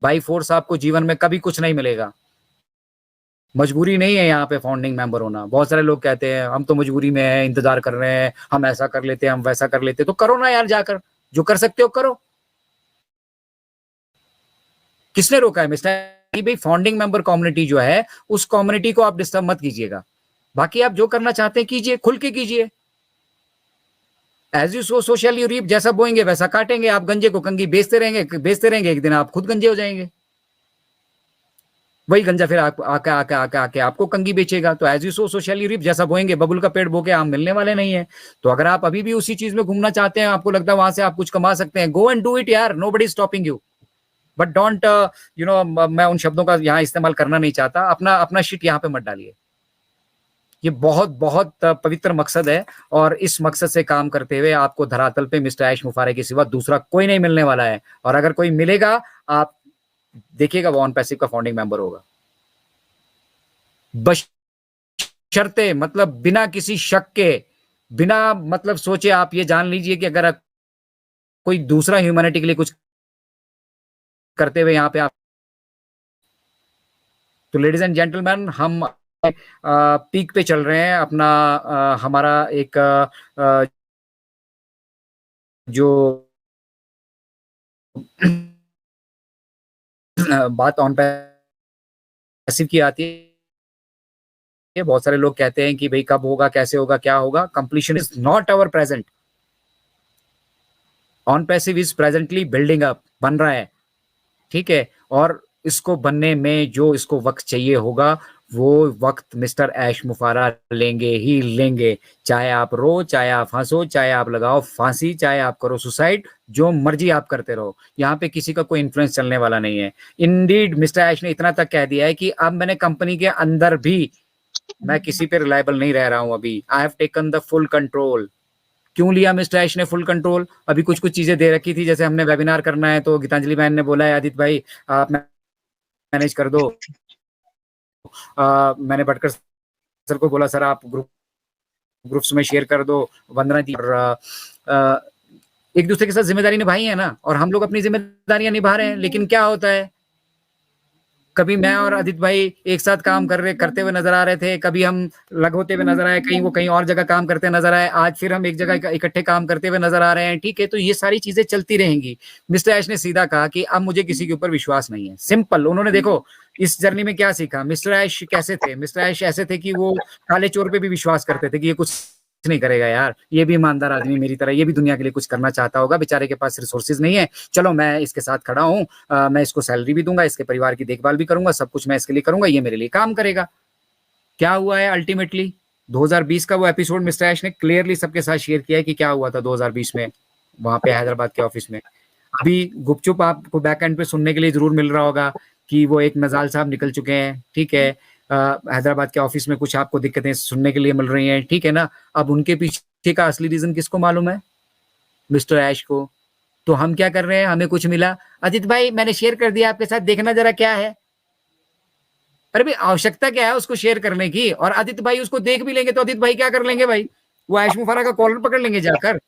By force आपको जीवन में कभी कुछ नहीं मिलेगा। मजबूरी नहीं है यहाँ पे फाउंडिंग मेंबर होना। बहुत सारे लोग कहते हैं हम तो मजबूरी में हैं, इंतजार कर रहे हैं, हम ऐसा कर लेते हैं, हम वैसा कर लेते हैं। तो करो ना यार, जाकर जो कर सकते हो करो। किसने रोका है मिस्टर कि भाई फाउंडिंग मेंबर कम्युनिटी जो है उस कम्युनिटी को आप डिस्टर्ब मत कीजिएगा। बाकी आप जो करना चाहते हैं कीजिए, खुल के कीजिए। As you sow so shall you reap, जैसा बोएंगे वैसा काटेंगे। आप गंजे को कंगी बेचते रहेंगे, एक दिन आप खुद गंजे हो जाएंगे। वही गंजा फिर आके आके आके आके आपको कंगी बेचेगा। तो as you sow so shall you reap, जैसा बोएंगे, बबुल का पेड़ बो के आम मिलने वाले नहीं है। तो अगर आप अभी भी उसी चीज में घूमना चाहते हैं, आपको लगता है वहां से आप कुछ कमा सकते हैं, गो एंड डू इट यार, nobody stopping you. But don't you know, मैं उन शब्दों का यहाँ इस्तेमाल करना नहीं चाहता। अपना अपना शिट यहाँ पे मत डालिए। ये बहुत बहुत पवित्र मकसद है, और इस मकसद से काम करते हुए आपको धरातल पे मिस्टर ऐश मुफारे के सिवा दूसरा कोई नहीं मिलने वाला है। और अगर कोई मिलेगा, आप देखिएगा वो ऑन पैसिव का फाउंडिंग मेंबर होगा। बशर्ते, मतलब बिना किसी शक के, बिना मतलब सोचे आप ये जान लीजिए कि अगर कोई दूसरा ह्यूमैनिटी के लिए कुछ करते हुए यहाँ पे आप। तो लेडीज एंड जेंटलमैन, हम पीक पे चल रहे हैं अपना। हमारा एक जो बात ऑन पैसिव की आती है, बहुत सारे लोग कहते हैं कि भाई कब होगा, कैसे होगा, क्या होगा। Completion is not our present. On passive is presently building up, बन रहा है, ठीक है। और इसको बनने में जो इसको वक्त चाहिए होगा, वो वक्त मिस्टर ऐश मुफारा लेंगे ही लेंगे। चाहे आप रो, चाहे आप हंसो, चाहे आप लगाओ फांसी, चाहे आप करो सुसाइड, जो मर्जी आप करते रहो। यहाँ पे किसी का कोई इन्फ्लुएंस चलने वाला नहीं है। इंडीड मिस्टर ऐश ने इतना तक कह दिया है कि अब मैंने कंपनी के अंदर भी मैं किसी पे रिलायबल नहीं रह रहा हूं। अभी I have taken the full control. क्यों लिया मिस्टर ऐश ने फुल कंट्रोल? अभी कुछ कुछ चीजें दे रखी थी, जैसे हमने वेबिनार करना है तो गीतांजलि बहन ने बोला है आदित्य भाई आप मैनेज कर दो। मैंने भटकर सर को बोला सर आप ग्रुप्स में शेयर कर दो। वंदना जी और एक दूसरे के साथ जिम्मेदारी निभाई है ना, और हम लोग अपनी जिम्मेदारियां निभा रहे हैं। लेकिन क्या होता है, कभी मैं और आदित्य भाई एक साथ काम करते हुए नजर आ रहे थे, कभी हम अलग होते हुए नजर आए, कहीं वो कहीं और जगह काम करते नजर आए, आज फिर हम एक जगह इकट्ठे काम करते हुए नजर आ रहे हैं, ठीक है। तो ये सारी चीजें चलती रहेंगी। मिस्टर ऐश ने सीधा कहा कि अब मुझे किसी के ऊपर विश्वास नहीं है। सिंपल। उन्होंने देखो इस जर्नी में क्या सीखा। मिस्टर ऐश कैसे थे? मिस्टर ऐश ऐसे थे कि वो काले चोर पे भी विश्वास करते थे कि ये कुछ नहीं करेगा यार, ये भी ईमानदार आदमी मेरी तरह, ये भी दुनिया के लिए कुछ करना चाहता होगा, बेचारे के पास रिसोर्सेज नहीं है, चलो मैं इसके साथ खड़ा हूँ, मैं इसको सैलरी भी दूंगा, इसके परिवार की देखभाल भी करूंगा, सब कुछ मैं इसके लिए करूंगा, ये मेरे लिए काम करेगा। क्या हुआ है अल्टीमेटली? 2020 का वो एपिसोड मिस्टर ऐश ने क्लियरली सबके साथ शेयर किया है कि क्या हुआ था 2020 में वहां पे हैदराबाद के ऑफिस में। अभी गुपचुप आपको बैक एंड पे सुनने के लिए जरूर मिल रहा होगा कि वो एक नजाल साहब निकल चुके हैं, ठीक है। हैदराबाद के ऑफिस में कुछ आपको दिक्कतें सुनने के लिए मिल रही हैं, ठीक है ना। अब उनके पीछे का असली रीजन किसको मालूम है? मिस्टर ऐश को। तो हम क्या कर रहे हैं, हमें कुछ मिला, आदित्य भाई मैंने शेयर कर दिया आपके साथ, देखना जरा क्या है। अरे भाई आवश्यकता क्या है उसको शेयर करने की? और आदित्य भाई उसको देख भी लेंगे तो आदित्य भाई क्या कर लेंगे भाई? वो ऐश मुफारा का कॉलर पकड़ लेंगे जाकर।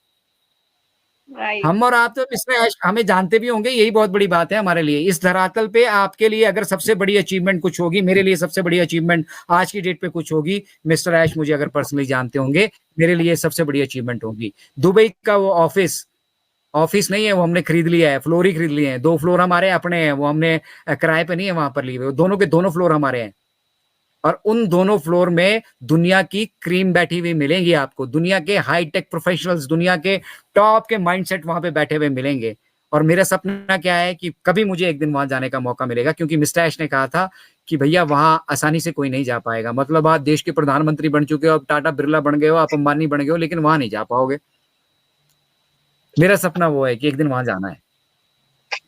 हम और आप तो मिस्टर ऐश हमें जानते भी होंगे, यही बहुत बड़ी बात है हमारे लिए। इस धरातल पे आपके लिए अगर सबसे बड़ी अचीवमेंट कुछ होगी, मेरे लिए सबसे बड़ी अचीवमेंट आज की डेट पे कुछ होगी, मिस्टर ऐश मुझे अगर पर्सनली जानते होंगे, मेरे लिए सबसे बड़ी अचीवमेंट होगी। दुबई का वो ऑफिस ऑफिस नहीं है, वो हमने खरीद लिया है, फ्लोर ही खरीद लिए हैं। 2 फ्लोर हमारे अपने हैं, वो हमने किराए पे नहीं है वहां पर लिए हुए। दोनों के दोनों फ्लोर हमारे हैं, और उन दोनों फ्लोर में दुनिया की क्रीम बैठी हुई मिलेंगी आपको। दुनिया के हाईटेक प्रोफेशनल्स, दुनिया के टॉप के माइंडसेट वहां पे बैठे हुए मिलेंगे। और मेरा सपना क्या है कि कभी मुझे एक दिन वहां जाने का मौका मिलेगा, क्योंकि मिस्टर ऐश ने कहा था कि भैया वहां आसानी से कोई नहीं जा पाएगा। मतलब आप देश के प्रधानमंत्री बन चुके हो, आप टाटा बिरला बन गए हो, आप अंबानी बन गए हो, लेकिन वहां नहीं जा पाओगे। मेरा सपना वो है कि एक दिन वहां जाना है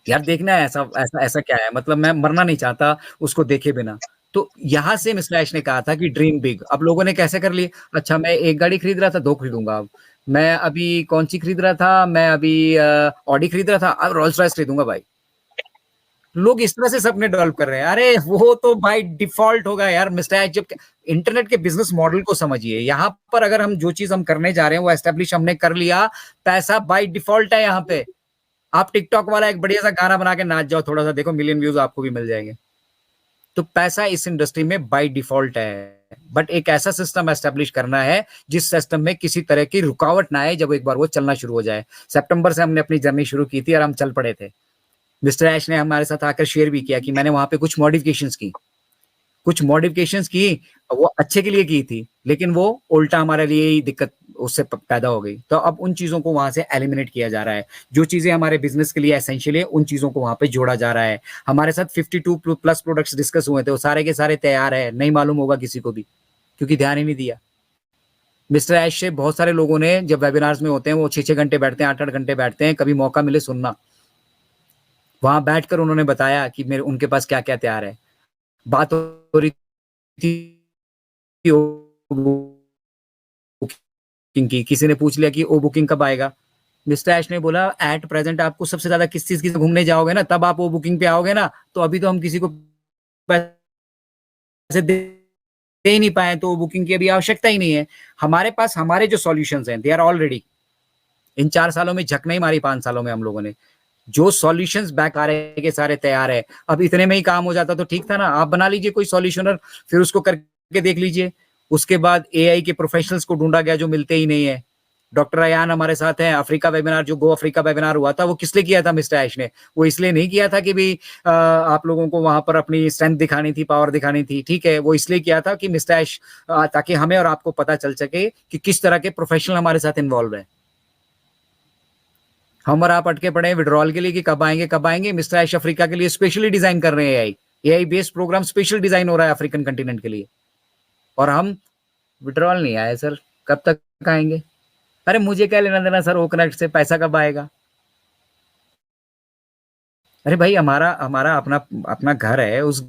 यार, देखना है ऐसा ऐसा ऐसा क्या है। मतलब मैं मरना नहीं चाहता उसको देखे बिना। तो यहां से मिस्टर ऐश ने कहा था कि ड्रीम बिग। अब लोगों ने कैसे कर लिए, अच्छा मैं एक गाड़ी खरीद रहा था, 2 खरीदूंगा। अब मैं अभी कौन सी खरीद रहा था, मैं अभी ऑडी खरीद रहा था, अब रोल्स रॉयस खरीदूंगा भाई। लोग इस तरह से सपने डेवलप कर रहे हैं। अरे वो तो भाई डिफॉल्ट होगा यार। मिस्टर ऐश जब इंटरनेट के बिजनेस मॉडल को समझिए, यहाँ पर अगर हम जो चीज हम करने जा रहे हैं वो एस्टेब्लिश हमने कर लिया, पैसा बाय डिफॉल्ट है यहाँ पे। आप टिकटॉक वाला एक बढ़िया सा गाना बना के नाच जाओ थोड़ा सा, देखो मिलियन व्यूज आपको भी मिल जाएंगे। तो पैसा इस इंडस्ट्री में बाय डिफॉल्ट है, बट एक ऐसा सिस्टम एस्टेब्लिश करना है जिस सिस्टम में किसी तरह की रुकावट ना आए जब एक बार वो चलना शुरू हो जाए। सितंबर से हमने अपनी जर्नी शुरू की थी और हम चल पड़े थे। मिस्टर ऐश ने हमारे साथ आकर शेयर भी किया कि मैंने वहां पे कुछ मॉडिफिकेशंस की, वो अच्छे के लिए की थी, लेकिन वो उल्टा हमारे लिए ही दिक्कत उससे पैदा हो गई। तो अब उन चीजों को वहां से एलिमिनेट किया जा रहा है। जो चीजें हमारे बिजनेस के लिए एसेंशियल है उन चीजों को वहां पे जोड़ा जा रहा है। हमारे साथ 52 प्लस प्रोडक्ट्स डिस्कस हुए थे, वो सारे के सारे तैयार है, नहीं मालूम होगा किसी को भी, क्योंकि ध्यान ही नहीं दिया। मिस्टर ऐश से बहुत सारे लोगों ने जब वेबिनार्स में होते हैं वो 6-6 घंटे बैठते हैं, 8-8 घंटे बैठते हैं, कभी मौका मिले सुनना। वहां बैठकर उन्होंने बताया कि मेरे उनके पास क्या क्या तैयार है। बात हो रही थी बुकिंग की, किसी ने पूछ लिया कि ओ बुकिंग कब आएगा। मिस्टर ऐश ने बोला एट प्रेजेंट आपको सबसे ज्यादा किस चीज की घूमने जाओगे ना, तब आप वो बुकिंग पे आओगे ना, तो अभी तो हम किसी को पैसे दे ही नहीं पाए, तो बुकिंग की अभी आवश्यकता ही नहीं है। हमारे पास हमारे जो सॉल्यूशंस हैं दे आर ऑलरेडी। इन 4 सालों में झक नहीं मारी, 5 सालों में हम लोगों ने जो सॉल्यूशंस बैक आ रहे के सारे तैयार है। अब इतने में ही काम हो जाता तो ठीक था ना, आप बना लीजिए कोई सॉल्यूशनर, फिर उसको करके देख लीजिए। उसके बाद एआई के प्रोफेशनल्स को ढूंढा गया जो मिलते ही नहीं है। डॉक्टर अयान हमारे साथ हैं। अफ्रीका वेबिनार, जो गो अफ्रीका वेबिनार हुआ था, वो किस लिए किया था मिस्टर ऐश ने? वो इसलिए नहीं किया था कि भी आप लोगों को वहां पर अपनी स्ट्रेंथ दिखानी थी, पावर दिखानी थी, ठीक है। वो इसलिए किया था कि मिस्टर ऐश, ताकि हमें और आपको पता चल सके कि किस तरह के प्रोफेशनल हमारे साथ इन्वॉल्व है। हम और आप अटके पड़े हैं विड्रॉल के लिए कि कब आएंगे कब आएंगे। मिस्टर ऐश अफ्रीका के लिए स्पेशली डिजाइन कर रहे हैं AI based program, special design हो रहा है अफ्रीकन कंटिनेंट के लिए, और हम विड्रॉल नहीं आए सर, कब तक आएंगे? अरे मुझे क्या लेना देना सर ओकनेक्ट से, पैसा कब आएगा? अरे भाई हमारा हमारा अपना अपना घर है, उस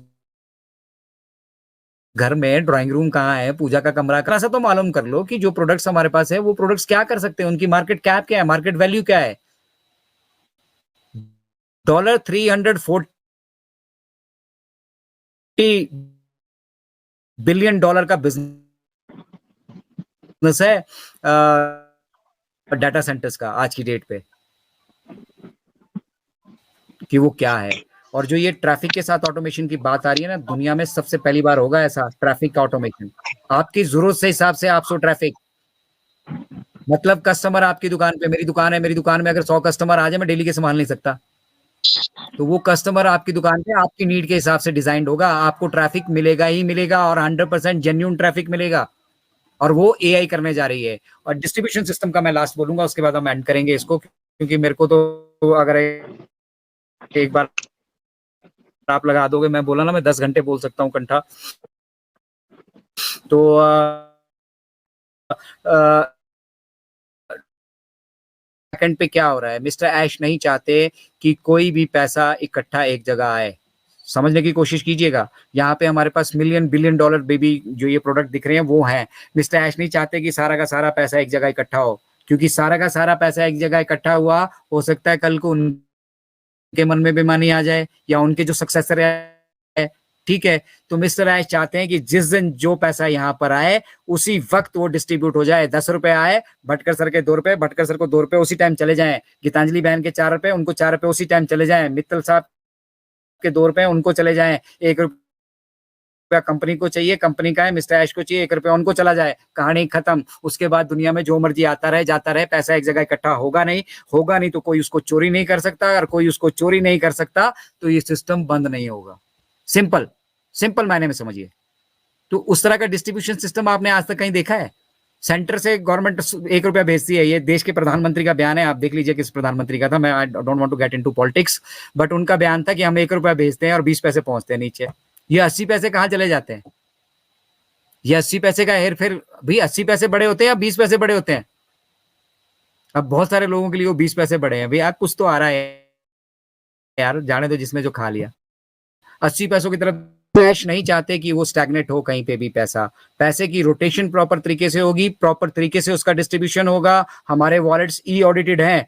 घर में ड्राइंग रूम कहाँ है, पूजा का कमरा कहाँ, सा तो मालूम कर लो कि जो प्रोडक्ट्स हमारे पास है वो प्रोडक्ट्स क्या कर सकते हैं, उनकी मार्केट कैप क्या है, मार्केट वैल्यू क्या है। $340 बिलियन का बिजनेस है डाटा सेंटर्स का आज की डेट पे, कि वो क्या है। और जो ये ट्रैफिक के साथ ऑटोमेशन की बात आ रही है ना, दुनिया में सबसे पहली बार होगा ऐसा ट्रैफिक का ऑटोमेशन। आपकी जरूरत से हिसाब से 800 ट्रैफिक, मतलब कस्टमर आपकी दुकान पे, मेरी दुकान है, मेरी दुकान में अगर 100 कस्टमर आ जाए, मैं डेली के संभाल नहीं सकता। तो वो कस्टमर आपकी दुकान पे आपकी नीड के हिसाब से डिजाइंड होगा, आपको ट्रैफिक मिलेगा ही मिलेगा, और 100% जेन्युइन ट्रैफिक मिलेगा, और वो एआई करने जा रही है। और डिस्ट्रीब्यूशन सिस्टम का मैं लास्ट बोलूंगा, उसके बाद हम एंड करेंगे इसको, क्योंकि मेरे को तो अगर एक बार आप लगा दोगे, मैं बोला ना मैं 10 घंटे बोल सकता हूँ कंठा। तो सेकंड पे क्या हो रहा है, मिस्टर ऐश नहीं चाहते कि कोई भी पैसा इकट्ठा एक जगह आए। समझने की कोशिश कीजिएगा, यहाँ पे हमारे पास मिलियन बिलियन डॉलर बेबी जो ये प्रोडक्ट दिख रहे हैं वो हैं। मिस्टर ऐश नहीं चाहते कि सारा का सारा पैसा एक जगह इकट्ठा हो, क्योंकि सारा का सारा पैसा एक जगह इकट्ठा हुआ, हो सकता है कल को उनके मन में बेईमानी आ जाए, या उनके जो सक्सेसर है, ठीक है। तो मिस्टर ऐश चाहते हैं कि जिस दिन जो पैसा यहाँ पर आए उसी वक्त वो डिस्ट्रीब्यूट हो जाए। 10 रुपए आए, भटकर सर के 2 रुपए, भटकर सर को 2 रुपए उसी टाइम चले जाएं। गीतांजलि बहन के 4 रुपए, उनको 4 रुपए उसी टाइम चले जाएं। मित्तल साहब के 2 रुपए उनको चले जाएं। 1 रुपया कंपनी को चाहिए, कंपनी का है, मिस्टर ऐश को चाहिए, 1 रुपया उनको चला जाए, कहानी खत्म। उसके बाद दुनिया में जो मर्जी आता रहे जाता रहे, पैसा एक जगह इकट्ठा होगा नहीं तो कोई उसको चोरी नहीं कर सकता, अगर कोई उसको चोरी नहीं कर सकता तो ये सिस्टम बंद नहीं होगा। सिंपल मायने में समझिए। तो उस तरह का डिस्ट्रीब्यूशन सिस्टम आपने आज तक कहीं देखा है? सेंटर से गवर्नमेंट 1 रुपया भेजती है, ये देश के प्रधानमंत्री का बयान है, आप देख लीजिए किस प्रधानमंत्री का था, मैं I don't want to get into politics, but उनका बयान था कि हम 1 रुपया भेजते हैं और 20 पैसे पहुंचते हैं नीचे। ये 80 पैसे कहाँ चले जाते हैं? ये 80 पैसे का हेर फेर, भाई 80 पैसे बड़े होते हैं या 20 पैसे बड़े होते हैं? अब बहुत सारे लोगों के लिए वो 20 पैसे बड़े हैं। भैया कुछ तो आ रहा है यार, जाने दो जिसमें जो खा लिया। 80 पैसों की तरफ ऐश नहीं चाहते कि वो स्टैग्नेट हो कहीं पे भी। पैसे की रोटेशन प्रॉपर तरीके से होगी, प्रॉपर तरीके से उसका डिस्ट्रीब्यूशन होगा। हमारे वॉलेट्स ई ऑडिटेड हैं,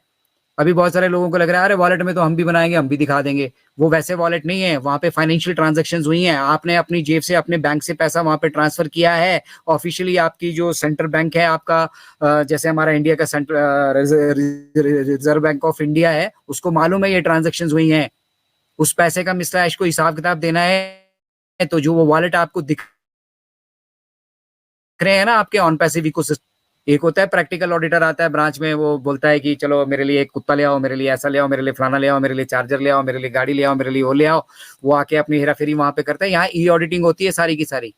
अभी बहुत सारे लोगों को लग रहा है अरे वॉलेट में तो हम भी बनाएंगे, हम भी दिखा देंगे। वो वैसे वॉलेट नहीं है, वहां पे फाइनेंशियल ट्रांजैक्शंस हुई हैं, आपने अपनी जेब से अपने बैंक से पैसा वहां पे ट्रांसफर किया है। ऑफिशियली आपकी जो सेंट्रल बैंक है आपका, जैसे हमारा इंडिया का रिजर्व बैंक ऑफ इंडिया है, उसको मालूम है ये ट्रांजेक्शन हुई हैं। उस पैसे का मिस्टर ऐश को हिसाब किताब देना है, तो जो वो वॉलेट आपको दिख रहे हैं ना आपके ऑन पैसिव इकोसिस्टम, एक होता है प्रैक्टिकल ऑडिटर आता है ब्रांच में, वो बोलता है कि चलो मेरे लिए एक कुत्ता ले आओ, मेरे लिए ऐसा ले आओ, मेरे लिए फलाना ले आओ, मेरे लिए चार्जर ले आओ, मेरे लिए गाड़ी ले आओ, मेरे लिए वो ले आओ। वो आके अपनी हेरा फेरी वहां पे करता है। यहाँ ई ऑडिटिंग होती है सारी की सारी।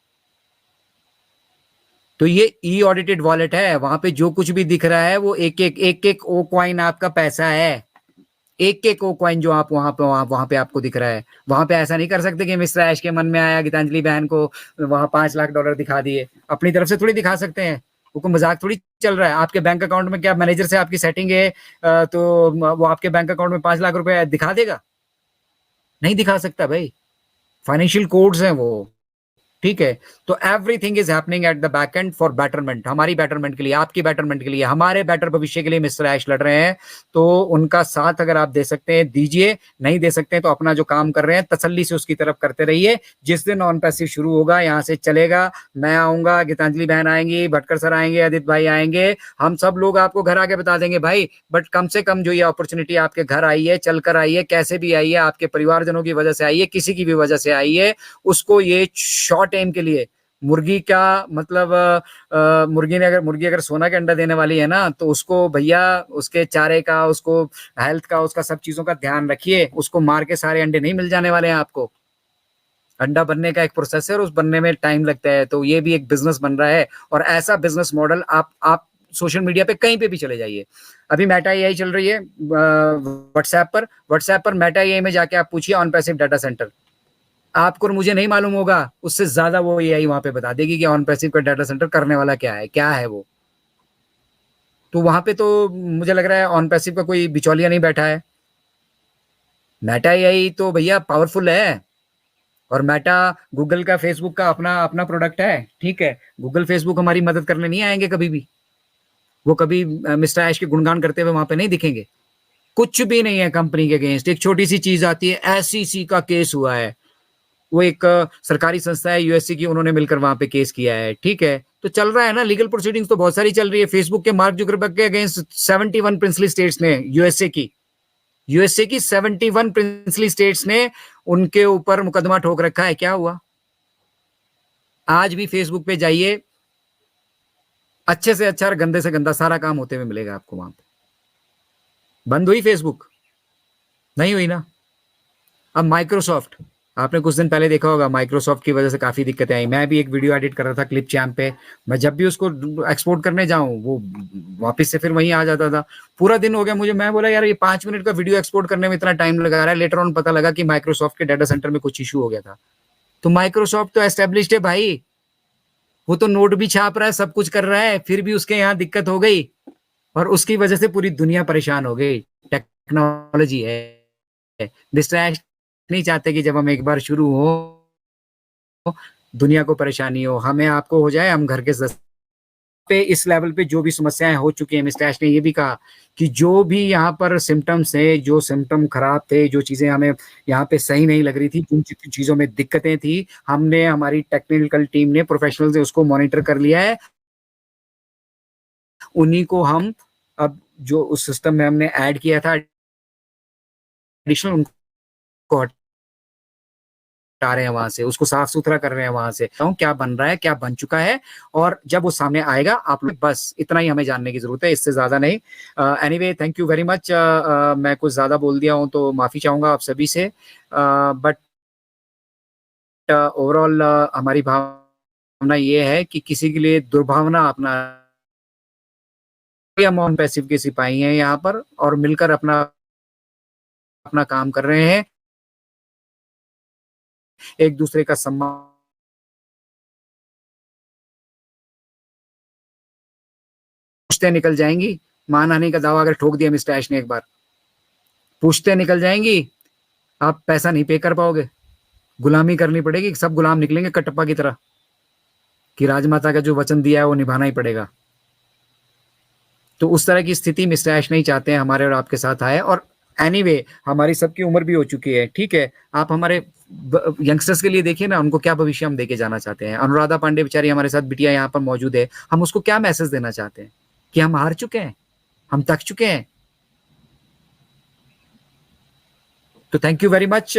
तो ये ई ऑडिटेड वॉलेट है, वहां पे जो कुछ भी दिख रहा है वो एक एक ओ कॉइन आपका पैसा है। एक एक ओ कॉइन जो आप वहां पे आपको दिख रहा है। वहां पे ऐसा नहीं कर सकते कि मिस्टर ऐश के मन में आया गीतांजलि बहन को वहां $5 लाख दिखा दिए, अपनी तरफ से थोड़ी दिखा सकते हैं। वो कोई मजाक थोड़ी चल रहा है। आपके बैंक अकाउंट में क्या मैनेजर से आपकी सेटिंग है तो वो आपके बैंक अकाउंट में ₹5 लाख दिखा देगा? नहीं दिखा सकता भाई। फाइनेंशियल कोड्स हैं वो, ठीक है। तो everything is happening at the back and for betterment, हमारी बेटरमेंट के लिए, आपकी बेटरमेंट के लिए, हमारे बेटर भविष्य के लिए मिस्टर ऐश लड़ रहे हैं। तो उनका साथ अगर आप दे सकते हैं दीजिए, नहीं दे सकते हैं तो अपना जो काम कर रहे हैं तसल्ली से उसकी तरफ करते रहिए। जिस दिन ऑन पैसिव शुरू होगा यहाँ से चलेगा, मैं आऊंगा, गीतांजलि बहन आएंगी, भटकर सर आएंगे, आदित्य भाई आएंगे, हम सब लोग आपको घर आके बता देंगे भाई। बट कम से कम जो ये अपॉर्चुनिटी आपके घर आई है, चलकर आई है, कैसे भी आई है, आपके परिवारजनों की वजह से आई है, किसी की भी वजह से आई है, उसको ये शॉर्ट एम के लिए, मुर्गी का मतलब मुर्गी अगर सोना के अंडा देने वाली है ना, तो उसको भैया उसके चारे का, उसको हेल्थ का, उसका सब चीजों का ध्यान रखिए। उसको मार के सारे अंडे नहीं मिल जाने वाले हैं आपको। अंडा बनने का एक प्रोसेस है और उस बनने में टाइम लगता है। तो ये भी एक बिजनेस बन रहा है, और ऐसा बिजनेस मॉडल आप सोशल मीडिया पे कहीं पे भी चले जाइए। अभी मेटा एआई चल रही है व्हाट्सएप पर मेटा एआई में जाके आप पूछिए ऑन पैसिव डाटा सेंटर, आपको और मुझे नहीं मालूम होगा, उससे ज्यादा वो एआई वहां पे बता देगी कि ऑन पैसिव का डाटा सेंटर करने वाला क्या है वो। तो वहां पे तो मुझे लग रहा है ऑन पैसिव का कोई बिचौलिया नहीं बैठा है। मेटा एआई तो भैया पावरफुल है, और मेटा गूगल का, फेसबुक का अपना अपना प्रोडक्ट है, ठीक है। गूगल फेसबुक हमारी मदद करने नहीं आएंगे कभी भी। वो कभी मिस्टर ऐश के गुणगान करते हुए वहां पे नहीं दिखेंगे। कुछ भी नहीं है कंपनी के अगेंस्ट। एक छोटी सी चीज आती है, एसईसी का केस हुआ है, वो एक सरकारी संस्था है यूएससी की, उन्होंने मिलकर वहां पे केस किया है, ठीक है। तो चल रहा है ना, लीगल प्रोसीडिंग्स तो बहुत सारी चल रही है। फेसबुक के मार्क जुकरबर्ग के अगेंस्ट 71 प्रिंसली स्टेट्स ने, यूएसए की 71 प्रिंसली स्टेट्स ने उनके ऊपर मुकदमा ठोक रखा है। क्या हुआ? आज भी फेसबुक पे जाइए, अच्छे से अच्छा और गंदे से गंदा सारा काम होते हुए मिलेगा आपको वहां पे। बंद हुई फेसबुक? नहीं हुई ना। अब माइक्रोसॉफ्ट, आपने कुछ दिन पहले देखा होगा, माइक्रोसॉफ्ट की वजह से काफी दिक्कतें आई। मैं भी एक वीडियो एडिट कर रहा था क्लिप चैम्प पे, मैं जब भी उसको एक्सपोर्ट करने जाऊं वो वापस से फिर वहीं आ जाता था। पूरा दिन हो गया मुझे, मैं बोला यार ये 5 मिनट का वीडियो एक्सपोर्ट करने में इतना टाइम लगा रहा है। लेटर ऑन पता लगा कि माइक्रोसॉफ्ट के डाटा सेंटर में कुछ इशू हो गया था। तो माइक्रोसॉफ्ट तो एस्टेब्लिश्ड है भाई, वो तो नोट भी छाप रहा है, सब कुछ कर रहा है, फिर भी उसके यहाँ दिक्कत हो गई, और उसकी वजह से पूरी दुनिया परेशान हो गई। टेक्नोलॉजी है, डिस्ट्रैक्ट नहीं चाहते कि जब हम एक बार शुरू हो दुनिया को परेशानी हो, हमें आपको हो जाए, हम घर के सदस्य पे इस लेवल पे जो भी समस्याएं हो चुकी हैं। मिस्टर ऐश ने ये भी कहा कि जो भी यहाँ पर सिम्टम्स थे, जो सिम्टम खराब थे, जो चीजें हमें यहाँ पे सही नहीं लग रही थी, जिन चीजों में दिक्कतें थी, हमने, हमारी टेक्निकल टीम ने, प्रोफेशनल से उसको मॉनिटर कर लिया है। उन्हीं को हम अब जो उस सिस्टम में हमने ऐड किया था एडिशनल, उनको हटा रहे हैं वहां से, उसको साफ सुथरा कर रहे हैं वहां से, क्या बन रहा है, क्या बन चुका है, और जब वो सामने आएगा आप लोग, बस इतना ही हमें जानने की जरूरत है, इससे ज्यादा नहीं। Anyway, thank you very much. मैं कुछ ज्यादा बोल दिया हूं तो माफी चाहूंगा आप सभी से, बट ओवरऑल हमारी भावना ये है कि किसी के लिए दुर्भावना अपना, हम ऑन पैसिव के सिपाही हैं यहाँ पर, और मिलकर अपना अपना काम कर रहे हैं, एक दूसरे का सम्मान, पूछते निकल जाएंगी। मानहानि का दावा अगर ठोक दिया मिस्टर ऐश ने एक बार, पूछते निकल जाएंगी, आप पैसा नहीं पे कर पाओगे, गुलामी करनी पड़ेगी, सब गुलाम निकलेंगे कटप्पा की तरह, कि राजमाता का जो वचन दिया है वो निभाना ही पड़ेगा। तो उस तरह की स्थिति मिस्टर ऐश नहीं चाहते हैं हमारे और आपके साथ आए। और एनीवे हमारी सबकी उम्र भी हो चुकी है, ठीक है? आप हमारे यंगस्टर्स के लिए देखिए ना, उनको क्या भविष्य हम देके जाना चाहते हैं। अनुराधा पांडे बेचारी हमारे साथ बिटिया यहाँ पर मौजूद है, हम उसको क्या मैसेज देना चाहते हैं कि हम हार चुके हैं, हम थक चुके हैं। तो थैंक यू वेरी मच।